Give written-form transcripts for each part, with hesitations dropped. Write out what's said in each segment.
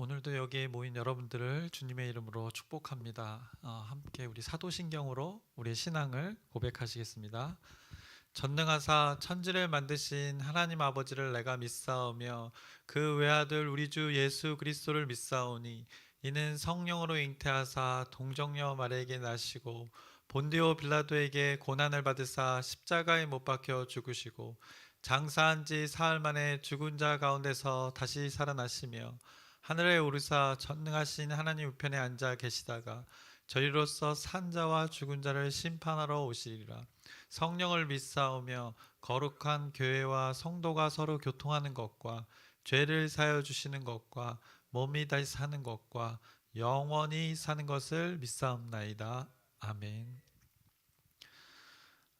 오늘도 여기에 모인 여러분들을 주님의 이름으로 축복합니다. 함께 우리 사도신경으로 우리의 신앙을 고백하시겠습니다. 전능하사 천지를 만드신 하나님 아버지를 내가 믿사오며 그 외아들 우리 주 예수 그리스도를 믿사오니 이는 성령으로 잉태하사 동정녀 마리아에게 나시고 본디오 빌라도에게 고난을 받으사 십자가에 못 박혀 죽으시고 장사한 지 사흘 만에 죽은 자 가운데서 다시 살아나시며 하늘에 오르사 전능하신 하나님 우편에 앉아 계시다가 저희로서 산 자와 죽은 자를 심판하러 오시리라. 성령을 믿사오며 거룩한 교회와 성도가 서로 교통하는 것과 죄를 사하여 주시는 것과 몸이 다시 사는 것과 영원히 사는 것을 믿사옵나이다. 아멘.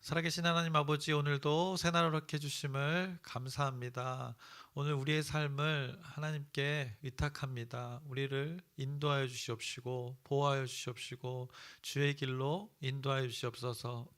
살아계신 하나님 아버지, 오늘도 새날을 허락해 주심을 감사합니다. 오늘 우리의 삶을 하나님께 의탁합니다. 우리를 인도하여 주시옵시고 보호하여 주시옵시고 주의 길로 인도하여 주시옵소서.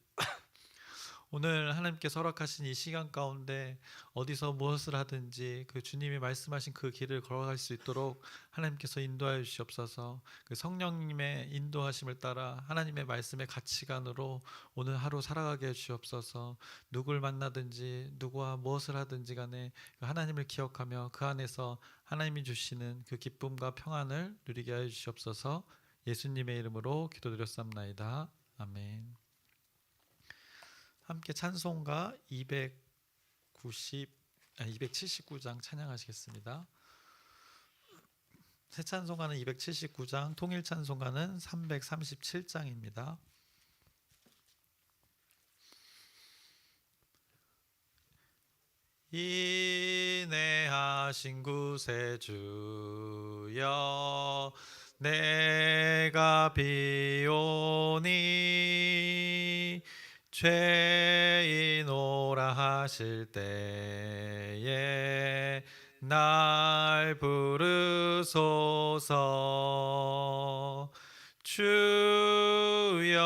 오늘 하나님께서 허락하신 이 시간 가운데 어디서 무엇을 하든지 그 주님이 말씀하신 그 길을 걸어갈 수 있도록 하나님께서 인도하여 주시옵소서. 그 성령님의 인도하심을 따라 하나님의 말씀의 가치관으로 오늘 하루 살아가게 해 주시옵소서. 누굴 만나든지 누구와 무엇을 하든지 간에 하나님을 기억하며 그 안에서 하나님이 주시는 그 기쁨과 평안을 누리게 하여 주시옵소서. 예수님의 이름으로 기도드렸사옵나이다. 아멘. 함께 찬송가 279장 찬양하시겠습니다. 새 찬송가는 279장, 통일 찬송가는 337장입니다. 인내하신 구세주여 내가 비오니 죄인오라 하실 때에 날 부르소서. 주여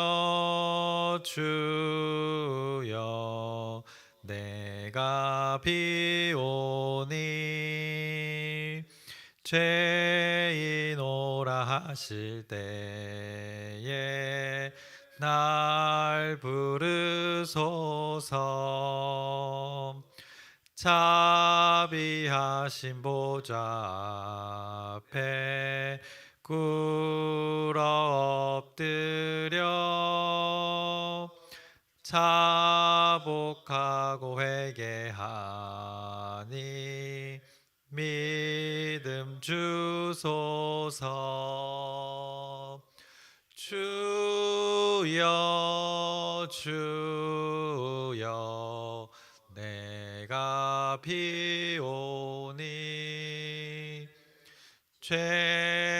주여 내가 비오니 죄인오라 하실 때에 날 부르소서. 자비하신 보좌 앞에 꿇어 엎드려 자복하고 회개하니 믿음 주소서. 주여 주여 내가 비오니 죄인오라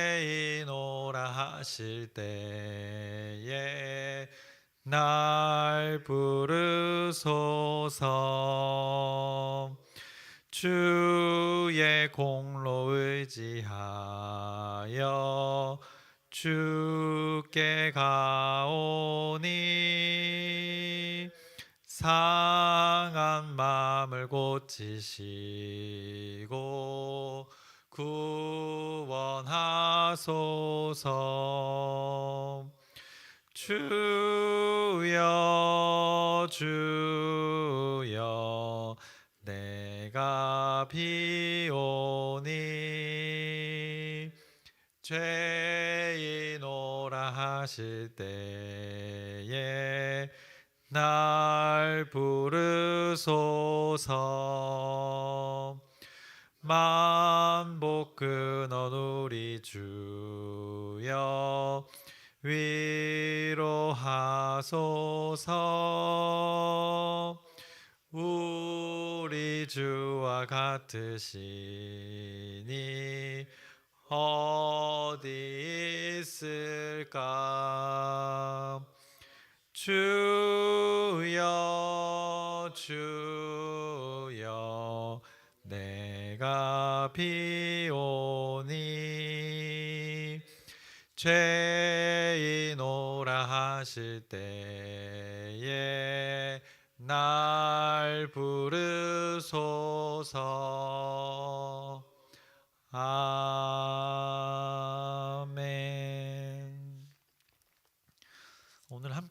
하실 때에 날 부르소서. 주의 공로 의지하여 주께 가오니 상한 마음을 고치시고 구원하소서. 주여 주여 내가 비오니 죄인오라 하실 때에 날 부르소서. 만복 근원 우리 주여 위로하소서. 우리 주와 같으시니 어디 있을까. 주여 주여 내가 비오니 죄인오라 하실 때에 날 부르소서. 아멘.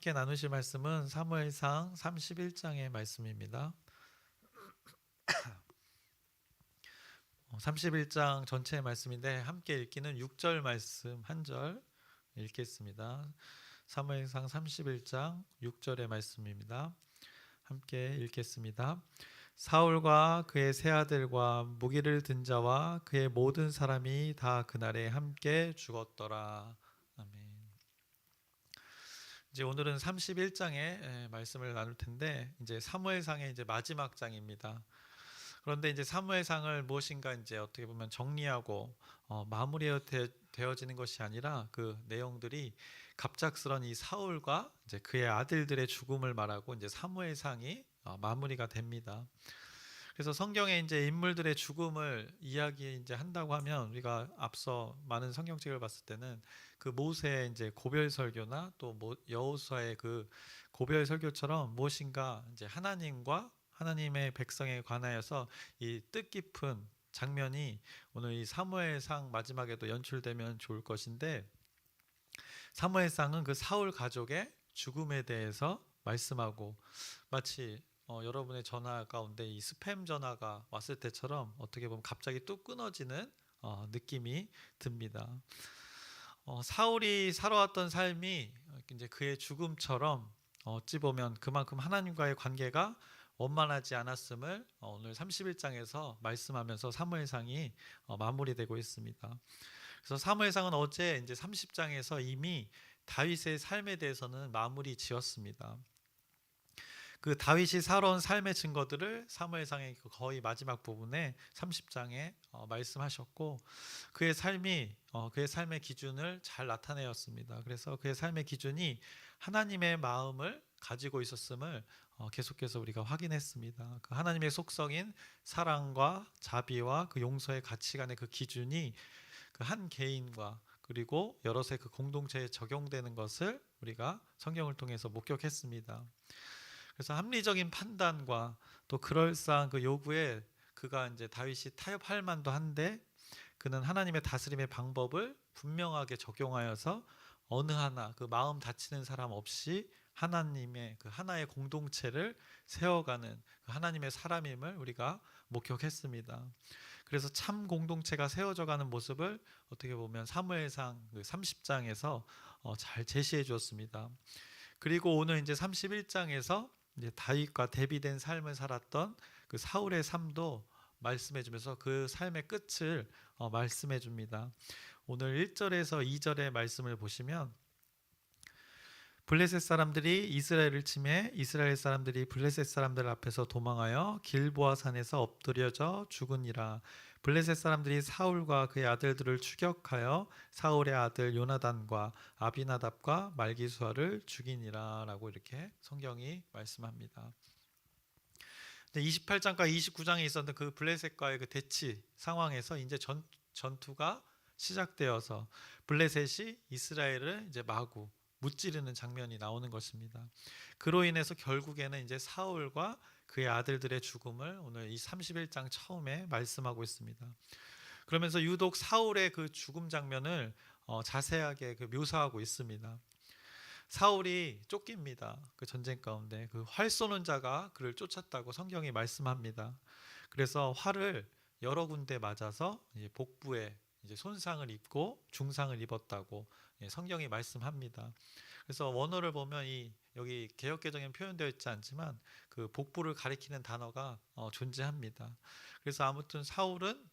함께 나누실 말씀은 사무엘상 31장의 말씀입니다. 31장 전체의 말씀인데 함께 읽기는 6절 말씀 한 절 읽겠습니다. 사무엘상 31장 6절의 말씀입니다. 함께 읽겠습니다. 사울과 그의 세 아들과 무기를 든 자와 그의 모든 사람이 다 그날에 함께 죽었더라. 아멘. 이제 오늘은 31장의 말씀을 나눌 텐데 이제 사무엘상의 이제 마지막 장입니다. 그런데 이제 사무엘상을 무엇인가 이제 어떻게 보면 정리하고 마무리되어지는 것이 아니라 그 내용들이 갑작스런 이 사울과 이제 그의 아들들의 죽음을 말하고 이제 사무엘상이 마무리가 됩니다. 그래서 성경에 이제 인물들의 죽음을 이야기 이제 한다고 하면 우리가 앞서 많은 성경책을 봤을 때는 그 모세의 이제 고별 설교나 또 여호수아의 그 고별 설교처럼 무엇인가 이제 하나님과 하나님의 백성에 관하여서 이 뜻깊은 장면이 오늘 이 사무엘상 마지막에도 연출되면 좋을 것인데, 사무엘상은 그 사울 가족의 죽음에 대해서 말씀하고 마치 여러분의 전화 가운데 이 스팸 전화가 왔을 때처럼 어떻게 보면 갑자기 뚝 끊어지는 느낌이 듭니다. 사울이 살아왔던 삶이 이제 그의 죽음처럼 어찌 보면 그만큼 하나님과의 관계가 원만하지 않았음을 오늘 31장에서 말씀하면서 사무엘상이 마무리되고 있습니다. 그래서 사무엘상은 어제 이제 30장에서 이미 다윗의 삶에 대해서는 마무리 지었습니다. 그 다윗이 살아온 삶의 증거들을 사무엘상의 거의 마지막 부분에 30장에 말씀하셨고, 그의 삶의 기준을 잘 나타내었습니다. 그래서 그의 삶의 기준이 하나님의 마음을 가지고 있었음을 계속해서 우리가 확인했습니다. 그 하나님의 속성인 사랑과 자비와 그 용서의 가치관의 그 기준이 그 한 개인과 그리고 여럿의 그 공동체에 적용되는 것을 우리가 성경을 통해서 목격했습니다. 그래서 합리적인 판단과 또 그럴싸한 그 요구에 그가 이제 다윗이 타협할 만도 한데, 그는 하나님의 다스림의 방법을 분명하게 적용하여서 어느 하나 그 마음 다치는 사람 없이 하나님의 그 하나의 공동체를 세워가는 그 하나님의 사람임을 우리가 목격했습니다. 그래서 참 공동체가 세워져가는 모습을 어떻게 보면 사무엘상 그 30장에서 잘 제시해 주었습니다. 그리고 오늘 이제 31장에서 이제 다윗과 대비된 삶을 살았던 그 사울의 삶도 말씀해 주면서 그 삶의 끝을 말씀해 줍니다. 오늘 1절에서 2절의 말씀을 보시면, 블레셋 사람들이 이스라엘을 침해 이스라엘 사람들이 블레셋 사람들 앞에서 도망하여 길보아 산에서 엎드려져 죽으니라. 블레셋 사람들이 사울과 그의 아들들을 추격하여 사울의 아들 요나단과 아비나답과 말기수아를 죽이니라 라고 이렇게 성경이 말씀합니다. 28장과 29장에 있었던 그 블레셋과의 그 대치 상황에서 이제 전투가 시작되어서 블레셋이 이스라엘을 이제 마구 무찌르는 장면이 나오는 것입니다. 그로 인해서 결국에는 이제 사울과 그의 아들들의 죽음을 오늘 이 31장 처음에 말씀하고 있습니다. 그러면서 유독 사울의 그 죽음 장면을 자세하게 그 묘사하고 있습니다. 사울이 쫓깁니다. 그 전쟁 가운데 그 활 쏘는 자가 그를 쫓았다고 성경이 말씀합니다. 그래서 활을 여러 군데 맞아서 이제 복부에 이제 손상을 입고 중상을 입었다고 성경이 말씀합니다. 그래서 원어를 보면 여기 개역개정에 표현되어 있지 않지만 그 복부를 가리키는 단어가 존재합니다. 그래서 아무튼 사울은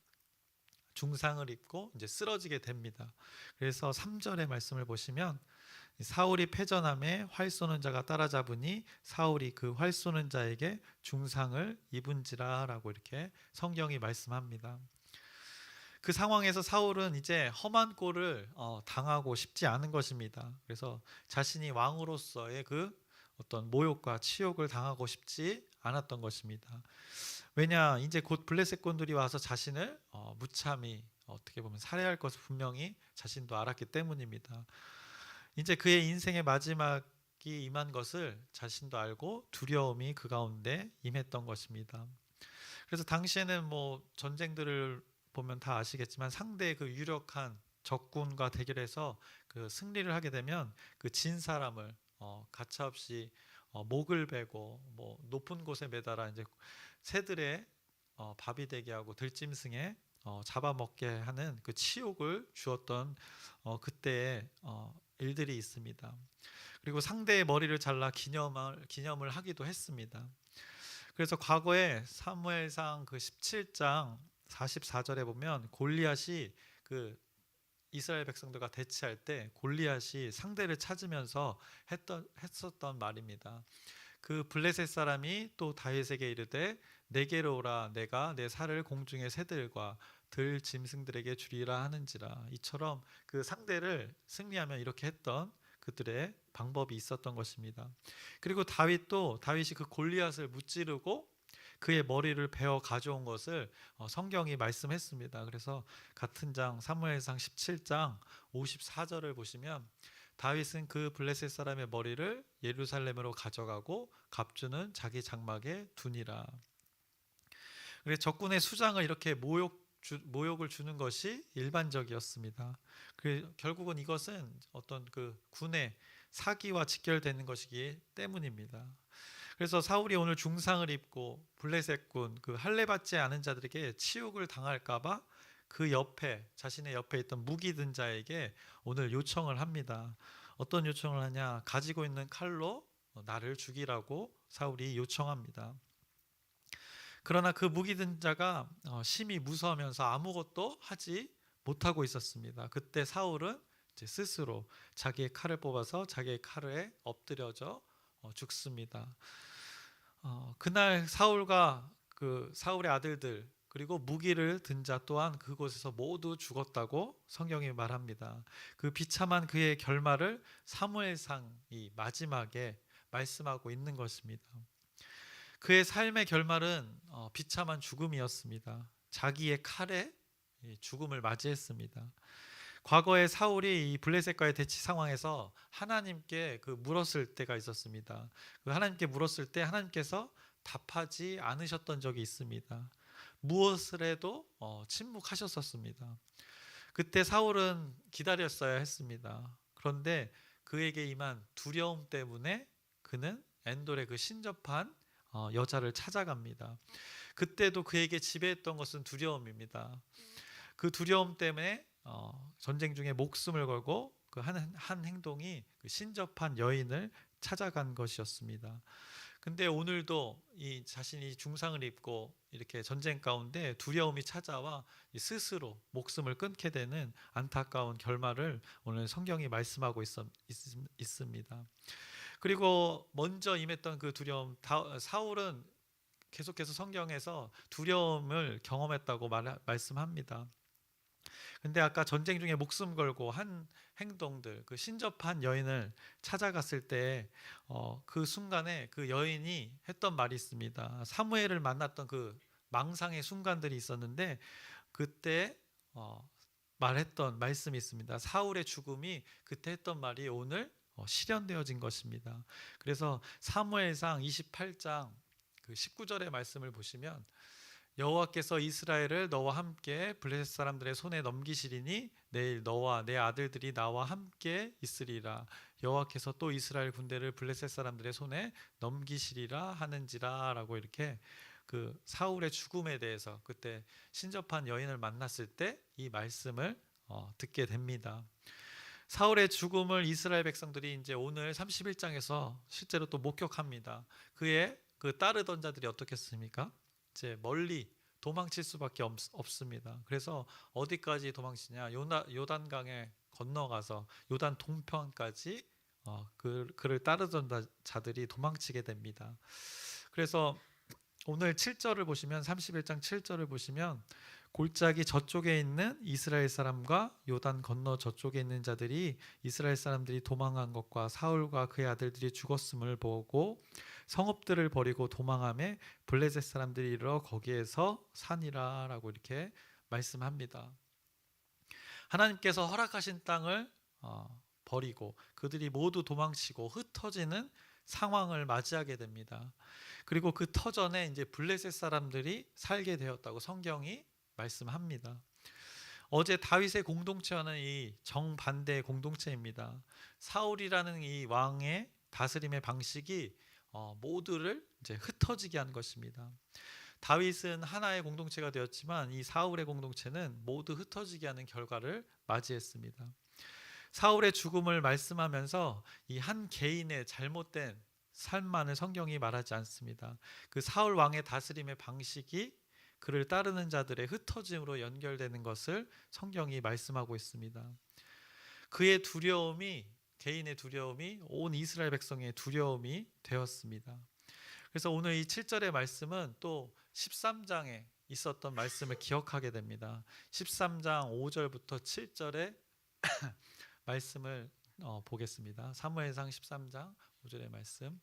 중상을 입고 이제 쓰러지게 됩니다. 그래서 3절의 말씀을 보시면, 사울이 패전함에 활 쏘는 자가 따라잡으니 사울이 그 활 쏘는 자에게 중상을 입은지라 라고 이렇게 성경이 말씀합니다. 그 상황에서 사울은 이제 험한 꼴을 당하고 싶지 않은 것입니다. 그래서 자신이 왕으로서의 그 어떤 모욕과 치욕을 당하고 싶지 않았던 것입니다. 왜냐, 이제 곧 블레셋군들이 와서 자신을 무참히 어떻게 보면 살해할 것을 분명히 자신도 알았기 때문입니다. 이제 그의 인생의 마지막이 임한 것을 자신도 알고 두려움이 그 가운데 임했던 것입니다. 그래서 당시에는 뭐 전쟁들을 보면 다 아시겠지만 상대의 그 유력한 적군과 대결해서 그 승리를 하게 되면 그 진 사람을 가차없이 목을 베고 뭐 높은 곳에 매달아 이제 새들의 밥이 되게 하고 들짐승에 잡아먹게 하는 그 치욕을 주었던 그때의 일들이 있습니다. 그리고 상대의 머리를 잘라 기념을 하기도 했습니다. 그래서 과거에 사무엘상 그 17장 44절에 보면 골리앗이 그 이스라엘 백성들과 대치할 때 골리앗이 상대를 찾으면서 했었던 말입니다. 그 블레셋 사람이 또 다윗에게 이르되 내게로 오라 내가 내 살을 공중의 새들과 들 짐승들에게 주리라 하는지라. 이처럼 그 상대를 승리하면 이렇게 했던 그들의 방법이 있었던 것입니다. 그리고 다윗이 그 골리앗을 무찌르고 그의 머리를 베어 가져온 것을 성경이 말씀했습니다. 그래서 같은 장 사무엘상 17장 54절을 보시면 다윗은 그 블레셋 사람의 머리를 예루살렘으로 가져가고 갑주는 자기 장막에 두니라. 그래서 적군의 수장을 이렇게 모욕을 주는 것이 일반적이었습니다. 결국은 이것은 어떤 그 군의 사기와 직결되는 것이기 때문입니다. 그래서 사울이 오늘 중상을 입고 블레셋군 그 할례받지 않은 자들에게 치욕을 당할까봐 그 옆에 자신의 옆에 있던 무기 든 자에게 오늘 요청을 합니다. 어떤 요청을 하냐? 가지고 있는 칼로 나를 죽이라고 사울이 요청합니다. 그러나 그 무기 든 자가 심히 무서우면서 아무것도 하지 못하고 있었습니다. 그때 사울은 이제 스스로 자기의 칼을 뽑아서 자기의 칼에 엎드려져 죽습니다. 그날 사울과 그 사울의 아들들 그리고 무기를 든 자 또한 그곳에서 모두 죽었다고 성경이 말합니다. 그 비참한 그의 결말을 사무엘상이 마지막에 말씀하고 있는 것입니다. 그의 삶의 결말은 비참한 죽음이었습니다. 자기의 칼에 죽음을 맞이했습니다. 과거에 사울이 이 블레셋과의 대치 상황에서 하나님께 물었을 때가 있었습니다. 하나님께 물었을 때 하나님께서 답하지 않으셨던 적이 있습니다. 무엇을 해도 침묵하셨었습니다. 그때 사울은 기다렸어야 했습니다. 그런데 그에게 임한 두려움 때문에 그는 엔돌의 그 신접한 여자를 찾아갑니다. 그때도 그에게 지배했던 것은 두려움입니다. 그 두려움 때문에 전쟁 중에 목숨을 걸고 그 한 행동이 그 신접한 여인을 찾아간 것이었습니다. 근데 오늘도 이 자신이 중상을 입고 이렇게 전쟁 가운데 두려움이 찾아와 스스로 목숨을 끊게 되는 안타까운 결말을 오늘 성경이 말씀하고 있습니다. 그리고 먼저 임했던 그 두려움, 사울은 계속해서 성경에서 두려움을 경험했다고 말씀합니다. 근데 아까 전쟁 중에 목숨 걸고 한 행동들, 그 신접한 여인을 찾아갔을 때 그 순간에 그 여인이 했던 말이 있습니다. 사무엘을 만났던 그 망상의 순간들이 있었는데 그때 말했던 말씀이 있습니다. 사울의 죽음이 그때 했던 말이 오늘 실현되어진 것입니다. 그래서 사무엘상 28장 그 19절의 말씀을 보시면 여호와께서 이스라엘을 너와 함께 블레셋 사람들의 손에 넘기시리니 내일 너와 내 아들들이 나와 함께 있으리라. 여호와께서 또 이스라엘 군대를 블레셋 사람들의 손에 넘기시리라 하는지라 라고 이렇게 그 사울의 죽음에 대해서 그때 신접한 여인을 만났을 때 이 말씀을 듣게 됩니다. 사울의 죽음을 이스라엘 백성들이 이제 오늘 31장에서 실제로 또 목격합니다. 그의 그 따르던 자들이 어떻겠습니까? 이제 멀리 도망칠 수밖에 없습니다. 그래서 어디까지 도망치냐? 요단강에 건너가서 요단 동편까지 그를 따르던 자들이 도망치게 됩니다. 그래서 오늘 7절을 보시면 31장 7절을 보시면 골짜기 저쪽에 있는 이스라엘 사람과 요단 건너 저쪽에 있는 자들이 이스라엘 사람들이 도망한 것과 사울과 그의 아들들이 죽었음을 보고 성읍들을 버리고 도망하며 블레셋 사람들이 이르러 거기에서 사니라 라고 이렇게 말씀합니다. 하나님께서 허락하신 땅을 버리고 그들이 모두 도망치고 흩어지는 상황을 맞이하게 됩니다. 그리고 그 터전에 이제 블레셋 사람들이 살게 되었다고 성경이 말씀합니다. 어제 다윗의 공동체와는 이 정반대의 공동체입니다. 사울이라는 이 왕의 다스림의 방식이 모두를 이제 흩어지게 한 것입니다. 다윗은 하나의 공동체가 되었지만 이 사울의 공동체는 모두 흩어지게 하는 결과를 맞이했습니다. 사울의 죽음을 말씀하면서 이 한 개인의 잘못된 삶만을 성경이 말하지 않습니다. 그 사울 왕의 다스림의 방식이 그를 따르는 자들의 흩어짐으로 연결되는 것을 성경이 말씀하고 있습니다. 그의 두려움이, 개인의 두려움이 온 이스라엘 백성의 두려움이 되었습니다. 그래서 오늘 이 7절의 말씀은 또 13장에 있었던 말씀을 기억하게 됩니다. 13장 5절부터 7절의 말씀을 보겠습니다. 사무엘상 13장 5절의 말씀.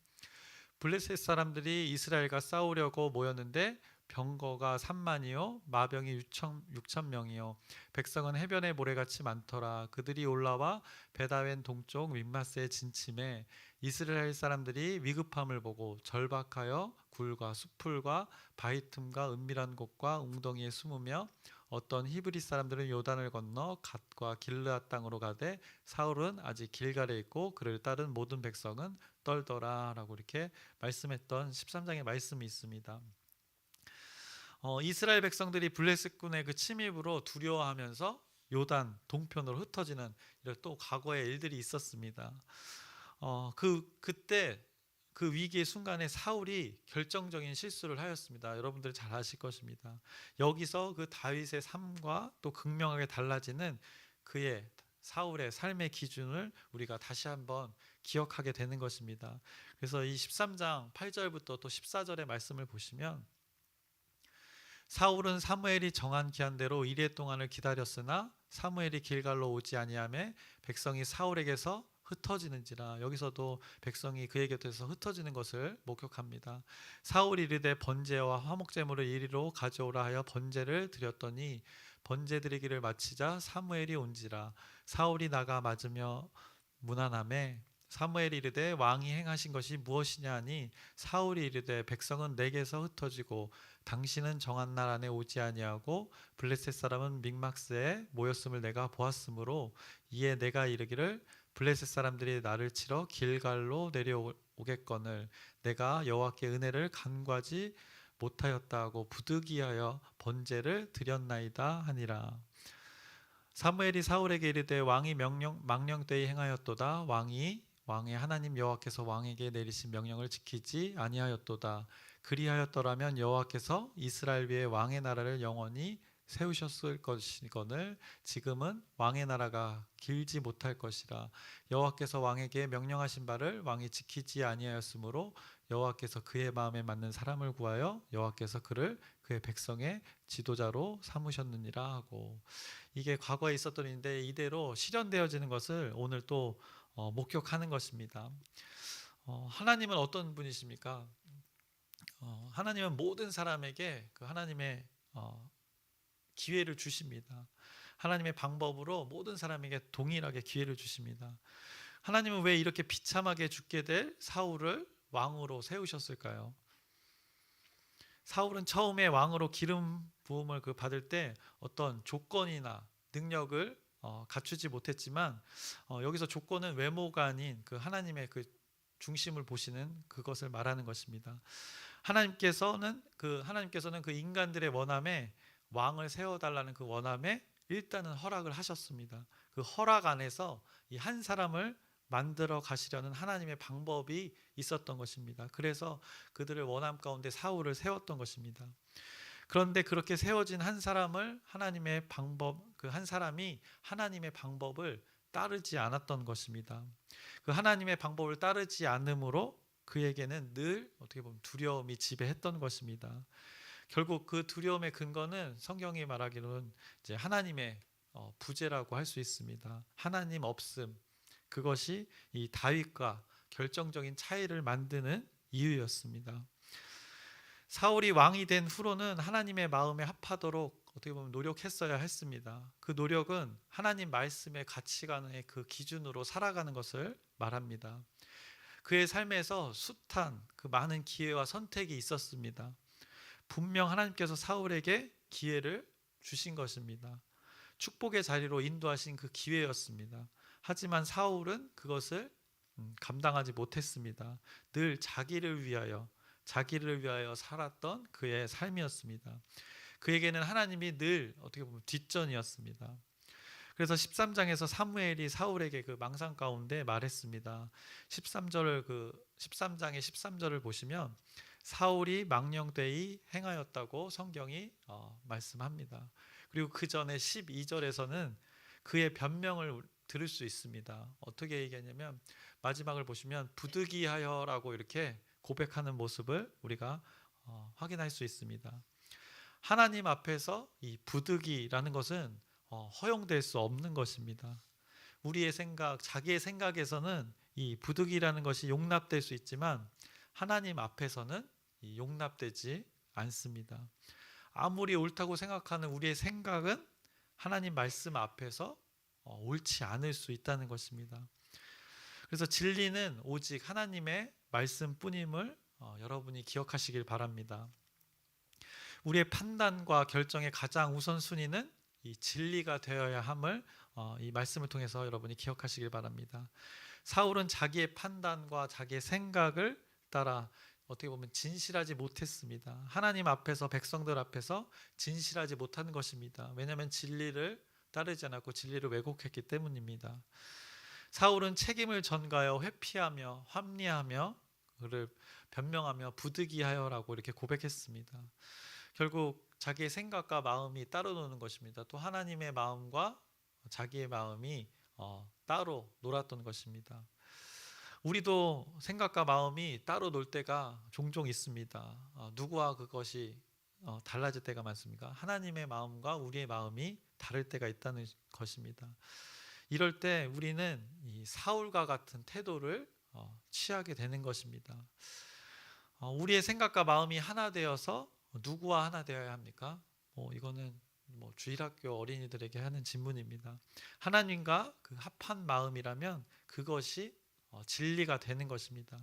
블레셋 사람들이 이스라엘과 싸우려고 모였는데 병거가 3만이요 마병이 6천 명이요 백성은 해변의 모래같이 많더라. 그들이 올라와 베다웬 동쪽 믹마스에 진침해 이스라엘 사람들이 위급함을 보고 절박하여 굴과 수풀과 바위 틈과 은밀한 곳과 웅덩이에 숨으며 어떤 히브리 사람들은 요단을 건너 갓과 길르앗 땅으로 가되 사울은 아직 길갈에 있고 그를 따른 모든 백성은 떨더라 라고 이렇게 말씀했던 13장의 말씀이 있습니다. 이스라엘 백성들이 블레셋군의 그 침입으로 두려워하면서 요단 동편으로 흩어지는 이런 또 과거의 일들이 있었습니다. 그때 그 위기의 순간에 사울이 결정적인 실수를 하였습니다. 여러분들 잘 아실 것입니다. 여기서 그 다윗의 삶과 또 극명하게 달라지는 그의 사울의 삶의 기준을 우리가 다시 한번 기억하게 되는 것입니다. 그래서 이 13장 8절부터 또 14절의 말씀을 보시면 사울은 사무엘이 정한 기한대로 이레 동안을 기다렸으나 사무엘이 길갈로 오지 아니하매 백성이 사울에게서 흩어지는지라. 여기서도 백성이 그의 곁에서 흩어지는 것을 목격합니다. 사울이 이르되 번제와 화목제물을 이리로 가져오라 하여 번제를 드렸더니 번제 드리기를 마치자 사무엘이 온지라. 사울이 나가 맞으며 문안하매 사무엘이 이르되 왕이 행하신 것이 무엇이냐 하니 사울이 이르되 백성은 내게서 흩어지고 당신은 정한 날 안에 오지 아니하고 블레셋 사람은 믹막스에 모였음을 내가 보았으므로 이에 내가 이르기를 블레셋 사람들이 나를 치러 길갈로 내려오겠거늘 내가 여호와께 은혜를 간구하지 못하였다 하고 부득이하여 번제를 드렸나이다 하니라. 사무엘이 사울에게 이르되 왕이 망령되이 행하였도다. 왕의 하나님 여호와께서 왕에게 내리신 명령을 지키지 아니하였도다. 그리하였더라면 여호와께서 이스라엘 위에 왕의 나라를 영원히 세우셨을 것이거늘 지금은 왕의 나라가 길지 못할 것이라. 여호와께서 왕에게 명령하신 바를 왕이 지키지 아니하였으므로 여호와께서 그의 마음에 맞는 사람을 구하여 여호와께서 그를 그의 백성의 지도자로 삼으셨느니라 하고, 이게 과거에 있었던 일인데 이대로 실현되어지는 것을 오늘 또 목격하는 것입니다. 하나님은 어떤 분이십니까? 하나님은 모든 사람에게 그 하나님의 기회를 주십니다. 하나님의 방법으로 모든 사람에게 동일하게 기회를 주십니다. 하나님은 왜 이렇게 비참하게 죽게 될 사울을 왕으로 세우셨을까요? 사울은 처음에 왕으로 기름 부음을 받을 때 어떤 조건이나 능력을 갖추지 못했지만 여기서 조건은 외모가 아닌 그 하나님의 그 중심을 보시는 그것을 말하는 것입니다. 하나님께서는 그 인간들의 원함에 왕을 세워달라는 그 원함에 일단은 허락을 하셨습니다. 그 허락 안에서 이 한 사람을 만들어 가시려는 하나님의 방법이 있었던 것입니다. 그래서 그들의 원함 가운데 사울을 세웠던 것입니다. 그런데 그렇게 세워진 한 사람을 그 한 사람이 하나님의 방법을 따르지 않았던 것입니다. 그 하나님의 방법을 따르지 않음으로 그에게는 늘 어떻게 보면 두려움이 지배했던 것입니다. 결국 그 두려움의 근거는 성경이 말하기로는 이제 하나님의 부재라고 할 수 있습니다. 하나님 없음, 그것이 이 다윗과 결정적인 차이를 만드는 이유였습니다. 사울이 왕이 된 후로는 하나님의 마음에 합하도록 어떻게 보면 노력했어야 했습니다. 그 노력은 하나님 말씀의 가치관의 그 기준으로 살아가는 것을 말합니다. 그의 삶에서 숱한 그 많은 기회와 선택이 있었습니다. 분명 하나님께서 사울에게 기회를 주신 것입니다. 축복의 자리로 인도하신 그 기회였습니다. 하지만 사울은 그것을 감당하지 못했습니다. 늘 자기를 위하여 살았던 그의 삶이었습니다. 그에게는 하나님이 늘 어떻게 보면 뒷전이었습니다. 그래서 13장에서 사무엘이 사울에게 그 망상 가운데 말했습니다. 13장의 13절을 보시면 사울이 망령되이 행하였다고 성경이 말씀합니다. 그리고 그 전에 12절에서는 그의 변명을 들을 수 있습니다. 어떻게 얘기하냐면 마지막을 보시면 부득이하여라고 이렇게 고백하는 모습을 우리가 확인할 수 있습니다. 하나님 앞에서 이 부득이라는 것은 허용될 수 없는 것입니다. 우리의 생각, 자기의 생각에서는 이 부득이라는 것이 용납될 수 있지만 하나님 앞에서는 용납되지 않습니다. 아무리 옳다고 생각하는 우리의 생각은 하나님 말씀 앞에서 옳지 않을 수 있다는 것입니다. 그래서 진리는 오직 하나님의 말씀뿐임을 여러분이 기억하시길 바랍니다. 우리의 판단과 결정의 가장 우선순위는 이 진리가 되어야 함을 이 말씀을 통해서 여러분이 기억하시길 바랍니다. 사울은 자기의 판단과 자기의 생각을 따라 어떻게 보면 진실하지 못했습니다. 하나님 앞에서, 백성들 앞에서 진실하지 못하는 것입니다. 왜냐하면 진리를 따르지 않았고 진리를 왜곡했기 때문입니다. 사울은 책임을 전가하여 회피하며 합리하며 그를 변명하며 부득이하여라고 이렇게 고백했습니다. 결국 자기의 생각과 마음이 따로 노는 것입니다. 또 하나님의 마음과 자기의 마음이 따로 놀았던 것입니다. 우리도 생각과 마음이 따로 놀 때가 종종 있습니다. 누구와 그것이 달라질 때가 많습니까? 하나님의 마음과 우리의 마음이 다를 때가 있다는 것입니다. 이럴 때 우리는 이 사울과 같은 태도를 취하게 되는 것입니다. 우리의 생각과 마음이 하나 되어서 누구와 하나 되어야 합니까? 이거는 주일학교 어린이들에게 하는 질문입니다. 하나님과 그 합한 마음이라면 그것이 진리가 되는 것입니다.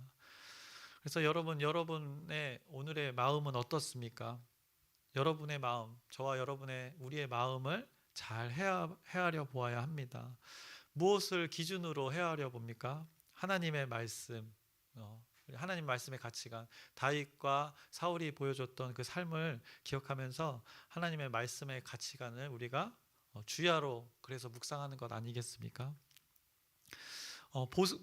그래서 여러분의 오늘의 마음은 어떻습니까? 여러분의 마음, 저와 우리의 마음을 잘 헤아려 보아야 합니다. 무엇을 기준으로 헤아려 봅니까? 하나님의 말씀, 하나님 말씀의 가치관, 다윗과 사울이 보여줬던 그 삶을 기억하면서 하나님의 말씀의 가치관을 우리가 주야로 그래서 묵상하는 것 아니겠습니까?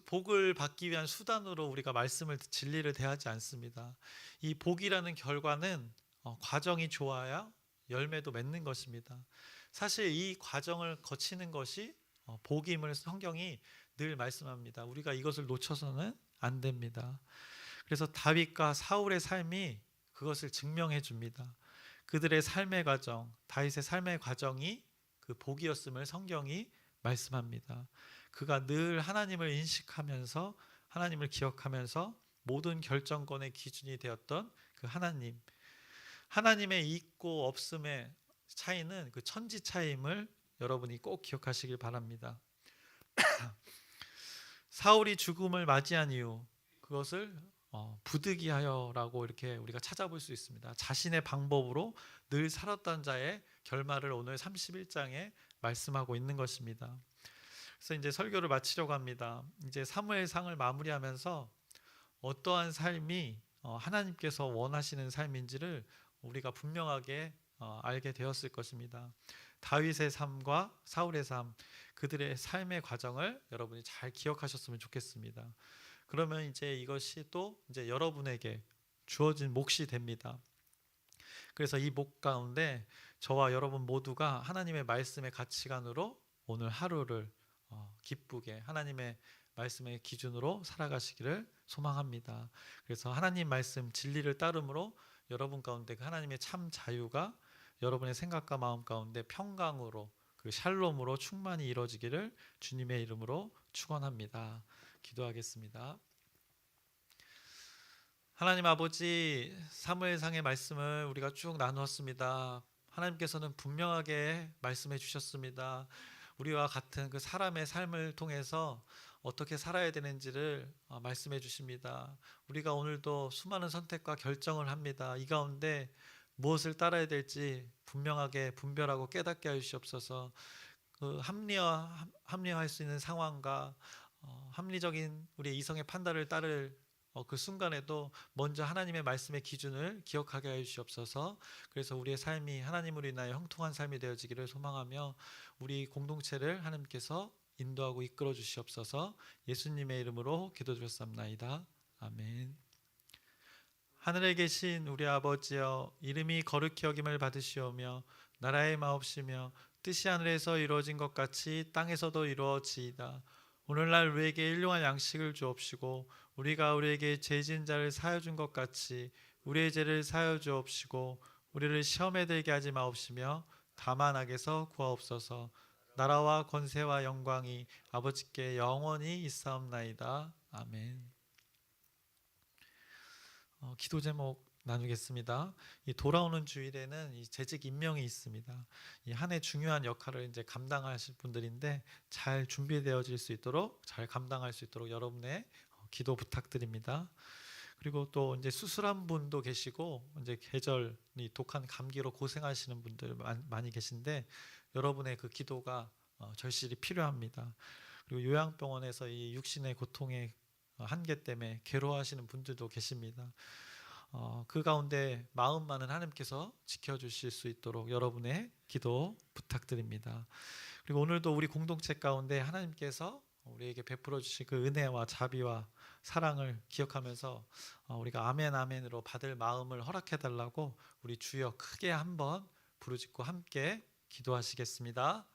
복을 받기 위한 수단으로 우리가 말씀을, 진리를 대하지 않습니다. 이 복이라는 결과는 과정이 좋아야 열매도 맺는 것입니다. 사실 이 과정을 거치는 것이 복임을 성경이 늘 말씀합니다. 우리가 이것을 놓쳐서는 안 됩니다. 그래서 다윗과 사울의 삶이 그것을 증명해 줍니다. 그들의 삶의 과정, 다윗의 삶의 과정이 그 복이었음을 성경이 말씀합니다. 그가 늘 하나님을 인식하면서 하나님을 기억하면서 모든 결정권의 기준이 되었던 그 하나님의 있고 없음의 차이는 그 천지 차이임을 여러분이 꼭 기억하시길 바랍니다. 사울이 죽음을 맞이한 이유, 그것을 부득이하여라고 이렇게 우리가 찾아볼 수 있습니다. 자신의 방법으로 늘 살았던 자의 결말을 오늘 31장에 말씀하고 있는 것입니다. 그래서 이제 설교를 마치려고 합니다. 이제 사무엘상을 마무리하면서 어떠한 삶이 하나님께서 원하시는 삶인지를 우리가 분명하게 알게 되었을 것입니다. 다윗의 삶과 사울의 삶, 그들의 삶의 과정을 여러분이 잘 기억하셨으면 좋겠습니다. 그러면 이제 이것이 또 이제 여러분에게 주어진 몫이 됩니다. 그래서 이 몫 가운데 저와 여러분 모두가 하나님의 말씀의 가치관으로 오늘 하루를 기쁘게 하나님의 말씀의 기준으로 살아가시기를 소망합니다. 그래서 하나님 말씀 진리를 따름으로 여러분 가운데 그 하나님의 참 자유가 여러분의 생각과 마음 가운데 평강으로 그 샬롬으로 충만히 이루어지기를 주님의 이름으로 축원합니다. 기도하겠습니다. 하나님 아버지, 사무엘상의 말씀을 우리가 쭉 나누었습니다. 하나님께서는 분명하게 말씀해 주셨습니다. 우리와 같은 그 사람의 삶을 통해서 어떻게 살아야 되는지를 말씀해 주십니다. 우리가 오늘도 수많은 선택과 결정을 합니다. 이 가운데 무엇을 따라야 될지 분명하게 분별하고 깨닫게 하시옵소서. 그 합리화할 수 있는 상황과 합리적인 우리의 이성의 판단을 따를 그 순간에도 먼저 하나님의 말씀의 기준을 기억하게 하여 주시옵소서. 그래서 우리의 삶이 하나님으로 인하여 형통한 삶이 되어지기를 소망하며 우리 공동체를 하나님께서 인도하고 이끌어 주시옵소서. 예수님의 이름으로 기도드렸사옵나이다. 아멘. 하늘에 계신 우리 아버지여, 이름이 거룩히 여김을 받으시오며 나라의 마옵시며 뜻이 하늘에서 이루어진 것 같이 땅에서도 이루어지이다. 오늘날 우리에게 일용할 양식을 주옵시고 우리가 우리에게 죄 지은 자를 사하여 준 것 같이 우리의 죄를 사하여 주옵시고 우리를 시험에 들게 하지 마옵시며 다만 악에서 구하옵소서. 나라와 권세와 영광이 아버지께 영원히 있사옵나이다. 아멘. 기도 제목 나누겠습니다. 이 돌아오는 주일에는 이 재직 임명이 있습니다. 이 한 해 중요한 역할을 이제 감당하실 분들인데 잘 준비되어질 수 있도록, 잘 감당할 수 있도록 여러분의 기도 부탁드립니다. 그리고 또 이제 수술한 분도 계시고 이제 계절이 독한 감기로 고생하시는 분들 많이 계신데 여러분의 그 기도가 절실히 필요합니다. 그리고 요양병원에서 이 육신의 고통의 한계 때문에 괴로워하시는 분들도 계십니다. 그 가운데 마음만은 하나님께서 지켜주실 수 있도록 여러분의 기도 부탁드립니다. 그리고 오늘도 우리 공동체 가운데 하나님께서 우리에게 베풀어 주신 그 은혜와 자비와 사랑을 기억하면서 우리가 아멘 아멘으로 받을 마음을 허락해 달라고 우리 주여 크게 한번 부르짖고 함께 기도하시겠습니다.